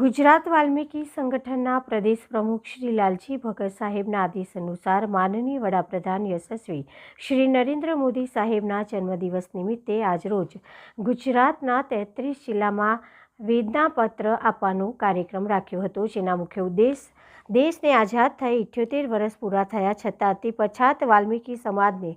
ગુજરાત વાલ્મીકી સંગઠનના પ્રદેશ પ્રમુખ શ્રી લાલજી ભગત સાહેબના આદેશ અનુસાર માનનીય વડાપ્રધાન યશસ્વી શ્રી નરેન્દ્ર મોદી સાહેબના જન્મદિવસ નિમિત્તે આજરોજ ગુજરાતના 33 જિલ્લામાં વેદનાપત્ર આપવાનો કાર્યક્રમ રાખ્યો હતો, જેના મુખ્ય ઉદ્દેશ દેશને આઝાદ થઈ 78 વર્ષ પૂરા થયા છતાં તે પછાત વાલ્મીકી સમાજને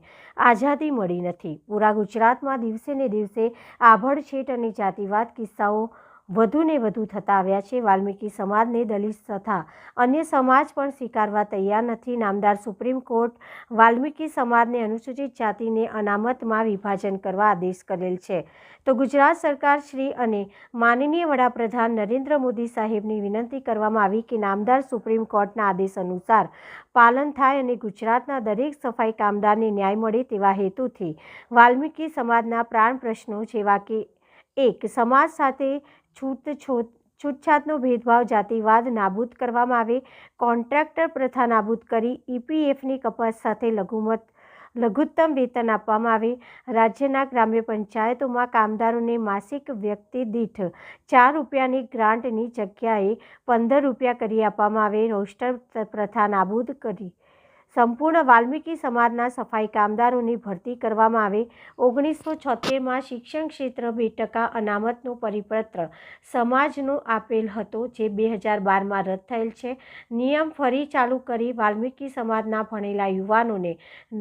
આઝાદી મળી નથી. પૂરા ગુજરાતમાં દિવસે ને દિવસે આભડછેટ અને જાતિવાદ કિસ્સાઓ વધુને વધુ થતા આવ્યા છે. વાલ્મીકી સમાજને દલિત તથા અન્ય સમાજ પણ સ્વીકારવા તૈયાર નથી. નામદાર સુપ્રીમ કોર્ટ વાલ્મીકી સમાજને અનુસૂચિત જાતિને અનામતમાં વિભાજન કરવા આદેશ કરેલ છે, તો ગુજરાત સરકાર શ્રી અને માનનીય વડાપ્રધાન નરેન્દ્ર મોદી સાહેબની વિનંતી કરવામાં આવી કે નામદાર સુપ્રીમ કોર્ટના આદેશ અનુસાર પાલન થાય અને ગુજરાતના દરેક સફાઈ કામદારને ન્યાય મળે તેવા હેતુથી વાલ્મીકી સમાજના પ્રાણ પ્રશ્નો જેવા કે 1. સમાજ સાથે છૂટછાટનો ભેદભાવ જાતિવાદ નાબૂદ કરવામાં આવે, કોન્ટ્રાક્ટર પ્રથા નાબૂદ કરી EPFની કપાત સાથે લઘુત્તમ વેતન આપવામાં આવે, રાજ્યના ગ્રામ્ય પંચાયતોમાં કામદારોને માસિક વ્યક્તિ દીઠ 4 રૂપિયાની ગ્રાન્ટની જગ્યાએ 15 રૂપિયા કરી આપવામાં આવે, રોસ્ટર પ્રથા નાબૂદ કરી સંપૂર્ણ વાલ્મીકી સમાજના સફાઈ કામદારોની ભરતી કરવામાં આવે. 1976માં શિક્ષણ ક્ષેત્ર 2% અનામતનો પરિપત્ર સમાજનો આપેલ હતો, જે 2012માં રદ થયેલ છે. નિયમ ફરી ચાલુ કરી વાલ્મીકી સમાજના ભણેલા યુવાનોને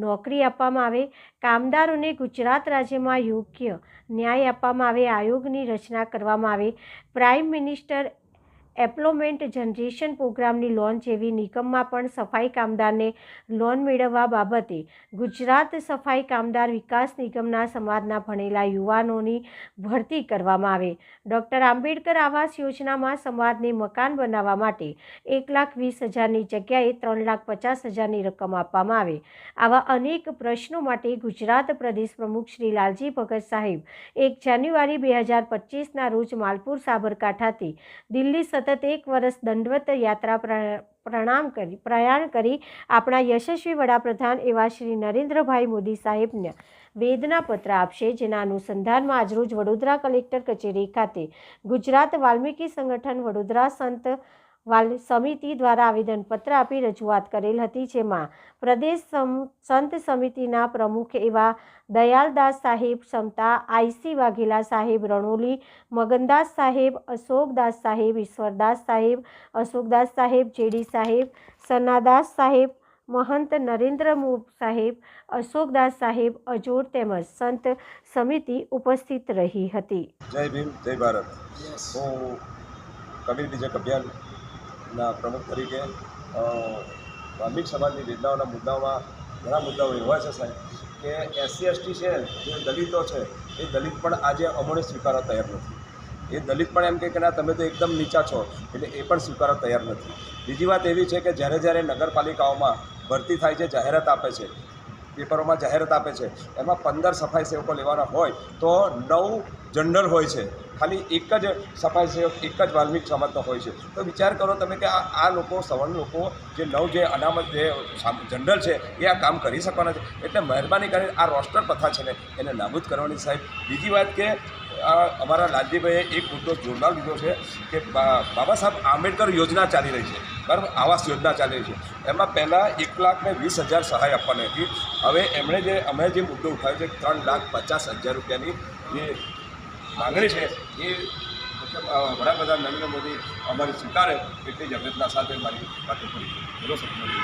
નોકરી આપવામાં આવે, કામદારોને ગુજરાત રાજ્યમાં યોગ્ય ન્યાય આપવામાં આવે, આયોગની રચના કરવામાં આવે, પ્રાઇમ મિનિસ્ટર એમ્પ્લોયમેન્ટ જનરેશન પ્રોગ્રામની લોન જેવી નિગમમાં પણ સફાઈ કામદારને લોન મેળવવા બાબતે ગુજરાત સફાઈ કામદાર વિકાસ નિગમના સમાજના ભણેલા યુવાનોની ભરતી કરવામાં આવે. ડૉક્ટર આંબેડકર આવાસ યોજનામાં સમાજને મકાન બનાવવા માટે 1,20,000ની જગ્યાએ 3,50,000ની રકમ આપવામાં આવે. આવા અનેક પ્રશ્નો માટે ગુજરાત પ્રદેશ પ્રમુખ શ્રી લાલજી ભગત સાહેબ 1 જાન્યુઆરી 2025ના રોજ માલપુર સાબરકાંઠાથી દિલ્હી સતત 1 વર્ષ દંડવત યાત્રા પ્રયાણ કરી આપણા યશસ્વી વડાપ્રધાન એવા શ્રી નરેન્દ્રભાઈ મોદી સાહેબને વેદનાપત્ર આપશે, જેના અનુસંધાનમાં આજરોજ વડોદરા કલેક્ટર કચેરી ખાતે ગુજરાત વાલ્મીકી સંગઠન વડોદરા સંત સમિતિ દ્વારા આવેદનપત્ર આપી રજૂઆત કરેલ હતી, જેમાં પ્રદેશ સંત સમિતિના પ્રમુખ એવા દયાલદાસ સાહેબ સમતા, IC વાઘેલા સાહેબ રણોલી, મગનદાસ સાહેબ, અશોકદાસ સાહેબ, ઈશ્વરદાસ સાહેબ, અશોકદાસ સાહેબ, JD સાહેબ, સનાદાસ સાહેબ, મહંત નરેન્દ્ર સાહેબ, અશોકદાસ સાહેબ અજોર તેમજ સંત સમિતિ ઉપસ્થિત રહી હતી. જય ભીમ, જય ભારત. હું કબીર બીજક અભિયાનના પ્રમુખ તરીકે વાલ્મીક સમાજની વેદનાઓના મુદ્દાઓમાં ઘણા મુદ્દાઓ એવા છે સાહેબ કે SC ST છે, જે દલિતો છે, એ દલિત પણ આજે અમોને સ્વીકારવા તૈયાર નથી. એ દલિત પણ એમ કે ના તમે તો એકદમ નીચા છો, એટલે એ પણ સ્વીકારવા તૈયાર નથી. બીજી વાત એવી છે કે જ્યારે નગરપાલિકાઓમાં ભરતી થાય છે, જાહેરાત આપે છે, પેપરોમાં જાહેરાત આપે છે, એમાં 15 સફાઈ સેવકો લેવાના હોય તો 9 જનરલ હોય છે, ખાલી એક જ સફાઈ સેવક એક જ વાલ્મીક સમાજનો હોય છે. તો વિચાર કરો તમે કે આ લોકો સવર્ણ લોકો જે 9 જે અનામત જે જનરલ છે એ આ કામ કરી શકવાના છે. એટલે મહેરબાની કરીને આ રોસ્ટર પ્રથા છે ને એને નાબૂદ કરવાની સાહેબ. બીજી વાત કે અમારા લાલજીભાઈએ એક મુદ્દો જોરદાર લીધો છે કે બાબા સાહેબ આંબેડકર યોજના ચાલી રહી છે, બરાબર, આવાસ યોજના ચાલી રહી છે. એમાં પહેલાં 1,20,000 સહાય આપવાની હતી. હવે અમે જે મુદ્દો ઉઠાવ્યો છે 3,50,000 રૂપિયાની જે માંગણી છે એ વડાપ્રધાન નરેન્દ્ર મોદી અમારી સ્વીકારે એટલી જ અભ્યર્થના સાથે મારી વાતો કરી.